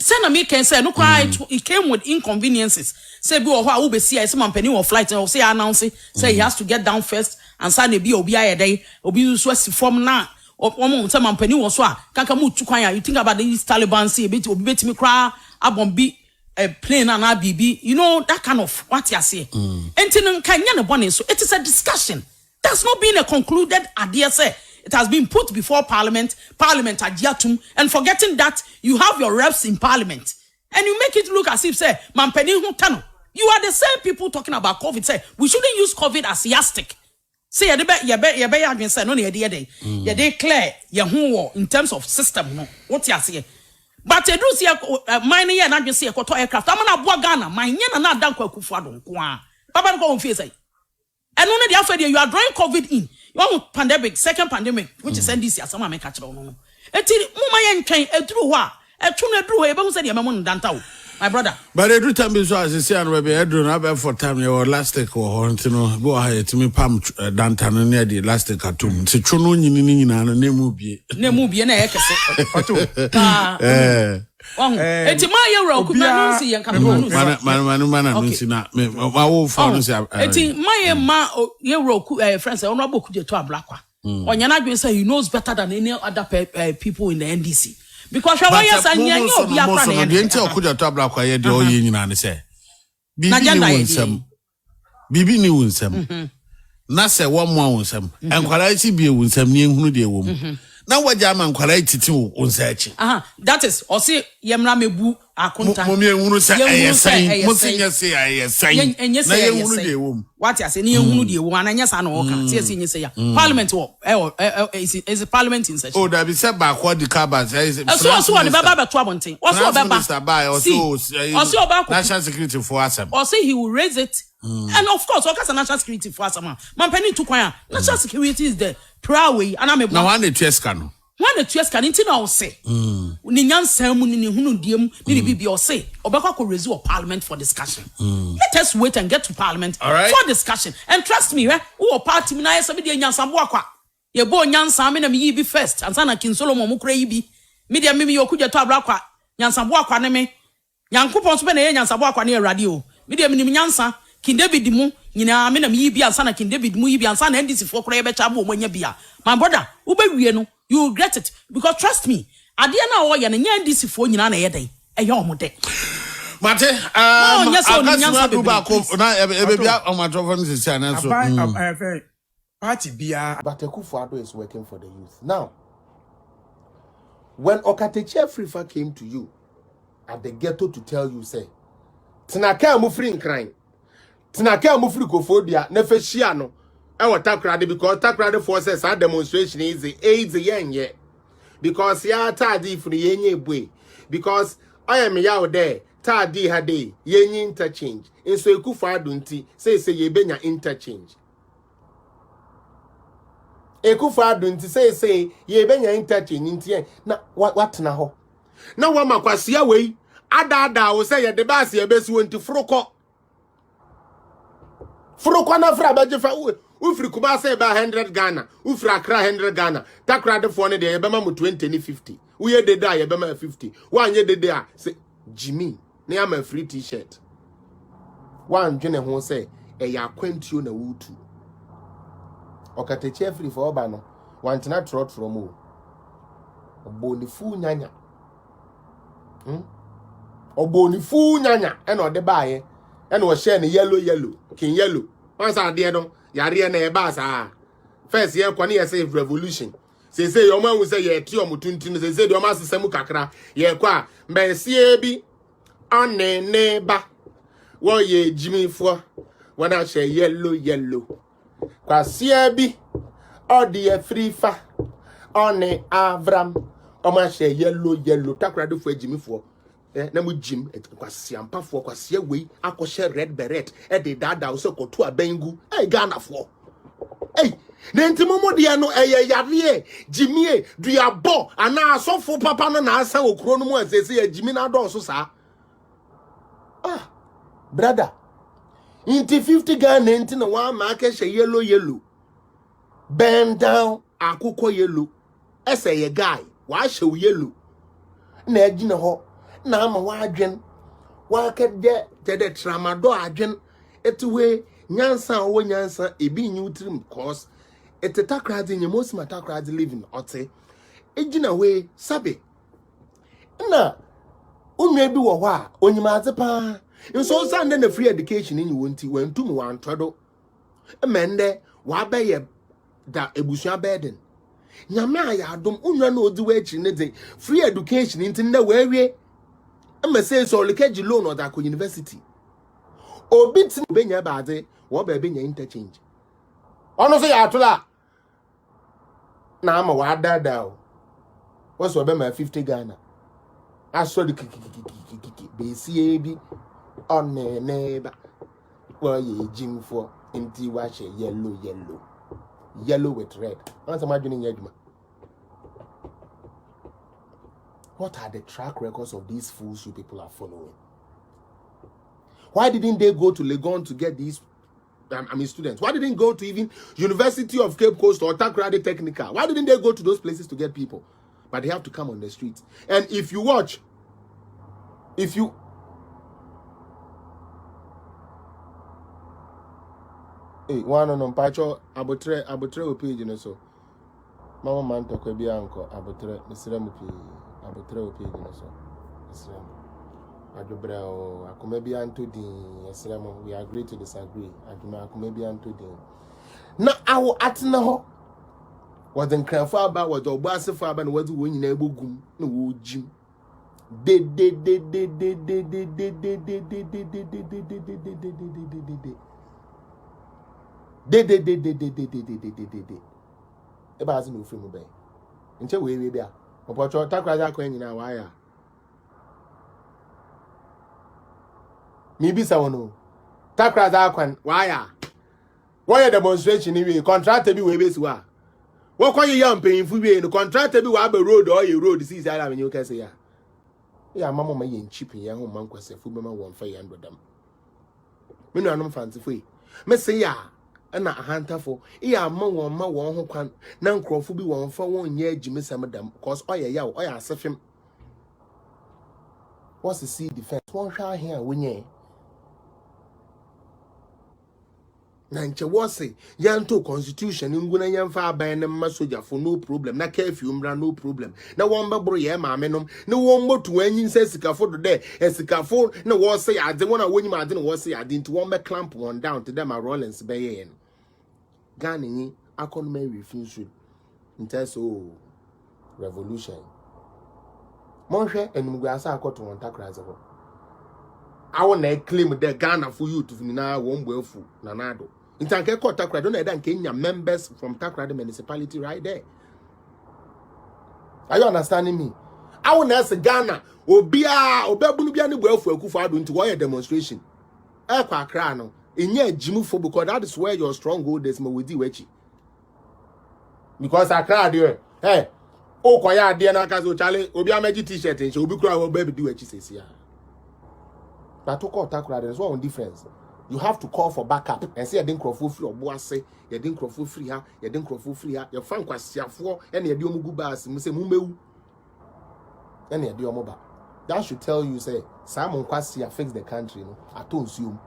Send a me can say no cry it came with inconveniences. Say be or who be see some penny or flight and say announce say he has to get down first and sign a be obi a day obi so form now or some penny or so can come to kwaya. You think about these Taliban say bit obi bet me cry abon be a plane and BB, you know that kind of what you say. And so it is a discussion. That's not been a concluded idea. Say it has been put before Parliament adjatum, and forgetting that you have your reps in Parliament, and you make it look as if say mampeni hutano. You are the same people talking about COVID. Say we shouldn't use COVID as yastic. Say you be say no you declare your in terms of system. No, what you say. But you do see mine here and just see a quarter aircraft. I'm gonna boa Ghana. My yen na dan kwa kufuado kwa. Papa go on face. And only the after you are drawing COVID in. You want pandemic, second pandemic, which is NDC as some make catch no. Eti mama yen train e through wa. E tune through e be say the memo danta. My brother. But every time you saw as say and we be edru na be for time your elastic or ntino go ahead to me pam danta no near the elastic atom. Se chuno nyini na no nemu bie. Nemu bie na e kese. Eti ma ye wura okuma nsi ye nka mana nsi na ma wo fa no se eti ma ye ma ye wura friends ono Awkujato Ablakwa. Onya na dwen say he knows better than any other people in the NDC. Because why yes and you obi akwa na ye nti Awkujato Ablakwa ye de oye nyina ne se bibi ni wunsam na se wo mo wunsam enkwara chi bie wunsam ni ehunu de wo mu na waja man kwara titi wonsa achi that is o se yemra mebu akunta mo me ehunu se ayesan mo se nya se ayesan na ye ehunu de wo mu what you say ni ehunu de wo na nya sa na wo ka se nya se ya parliament is parliament in session oh that be said by kwa di cabas so ne baba beto abonten o so baba national security for asem or say he will raise it and of course okasa national security for asem man penny to kwan national security is the Praway and I'm a now one the Tuescan. One the Tuescan into now say. Ninyan Samu ni Hunu Diem, Nini or say, Obaka could resume Parliament for discussion. Let us wait and get to Parliament for discussion. And trust me, who party Mina Sabidi and Yansambwaka. Ye bo Yansa Mina me be first, and Sana King Solomon Mukreibi. Media Mimi Awkujato Ablakwa, Yansambwaka neme. Yankupon spend Yansambwaka near radio. Media Mini Yansa, King David Dimu. Yina me na me bi ansa na King David mu bi ansa na NDC for kra be chabo omanya bia my brother wo be wie no you will regret it because trust me ade na wo ye na NDC for nyina na ye den e ye omode mate akasima ba ko na e bia omatofo no sisi ananso party bia but Akufo-Addo is working for the youth now. When Okatechi Afrifa came to you at the ghetto to tell you say tinaka mu free crying Tinaka mufri kofodia nefeshia no e watakrade because takrade forces our demonstration is the AIDS yenye because ya tadi free yenye bwe because I am ya there tadi hade yenye interchange so Akufo-Addo nti say ye benya interchange Akufo-Addo nti say ye benya interchange nti na what na ho na wa makwasia wei ada wo say ye de base ye besu nti froko Furukwana fra bajefa ufri Kumasi ba 100 Ghana ufri Accra 100 Ghana takrade for ne de yebema mu 20 ni 50 uye de da yebema 50 wanye de a say Jimmy ne am free t-shirt wan dwene ho say e ya kwantuo na wutu Okatechi free for oba no wantena trotro mu obonifu nyanya obonifu nyanya e no de baaye and was sharing yellow, king yellow. Once I did no, Yari na basa. First year, Kwani say revolution. Say your man will say ye tio mutuntin, say your master Samu Kakra, ye qua, be siebi, on neba. Wo ye Jimmy for when I say yellow. Kwa siebi, or the free fa, on Avram, or my say yellow, Takra do for Jimmy for. Na mu Jim kwasi ampafo kwasi we akoshe red beret e de dada so koto abengu Ghana fo na ntimomo de no yare Jimmy du ya bo ana asofo papa no na asa okro no mu asese ya Jimmy na do so sa brother inti 50 Ghana inti na wa ma ka she yellow bend down akukọ yellow ese ye guy wa she yellow na agina ho na ama wadwen wakede tede tramadol adwen etuwe nyansa wo nyansa ebi nyutrim cause etetakrade nyemos matakrade living ote ejina we sabe na unwe bi wo hɔ a onyimaze pa nso sande na free education ni wonti wantum wantodo emende wabeye da ebusua burden nyame ayadom unwa na odi we akiri ne de free education nti na wawie emese so lekaji loan or da ko university obi tin benya baade wo ba benya interchange ono so ya atola na ama wa dada o wo so be ma 50 Ghana aso de kiki be sie bi onne neba wo ye jimfo nti wa she yellow with red once am adwene nyaduma. What are the track records of these fools you people are following? Why didn't they go to Legon to get these students? Why didn't they go to even University of Cape Coast or Takoradi Technica? Why didn't they go to those places to get people? But they have to come on the streets. And if you watch, hey, one on Pacho Abotre page, you know, so Mama man to Quebi uncle Abotre, Mr. Abotre page, you know, so Islam. Adobrao, Akumebi Anto Din, Islam, we agree to disagree. Aduma Akumebi Anto Din. Now, our Atnaho was in Cranfaba, was Obasafaba, and was winning a boogum, no Jim. Eba no free mo be nche we bia opocho takraja ko nyina wa ya mi bisa wono takraja kwan wa ya wo ye demonstration ni we contract bi we be si wa wo ko ye yam payinfu we no contract bi wa ba road or ye road si si ala me you kase ya mama ma ye nchip ye ho man kwase fu be ma won fa ye ndodam me nu anum fantifo yi me se ya na ahantafo iya ma won ho kwan na nkrofo bi won fa won ye agimisam dam cause oye yaw oye asefem what's the see defense won hwa here wonye na nche wose yanto constitution nguna yamfa aban na ma soja for no problem na curfew mra no problem na won babro ye ma menom na won motu anyin se sikafo do de esikafo na wo se ade wona wonyim ade na wo se ade nti won be clamp one down to them a Rollins be ye no Ghana ni economy refuse nti so revolution monhwe enumgu asa akoto won takraze ho awo na claim the Ghana for youth na won boafu na nado ntanke ko takrado na eda Kenya members from Takrade municipality right there. Are you understanding me? Awo na se Ghana obabunu bia ne boafu akufo ado nti wo ye demonstration e kwa akra no enye agimufo because that is where your stronghold is ma wedi wachi because akra there o koya ade na aka so chale obi amaji t-shirt nche obi kura wo baby di wachi sesia. But to call Takrade there's one difference. You have to call for backup and say you didn't crofo free or boase, you didn't crofo free ha, you didn't crofo free ha, your fan kwasiafo and you do mugu bas, mu se mumewu. And you do moba. That should tell you say Simon Kwasia fix the country, no. I told you.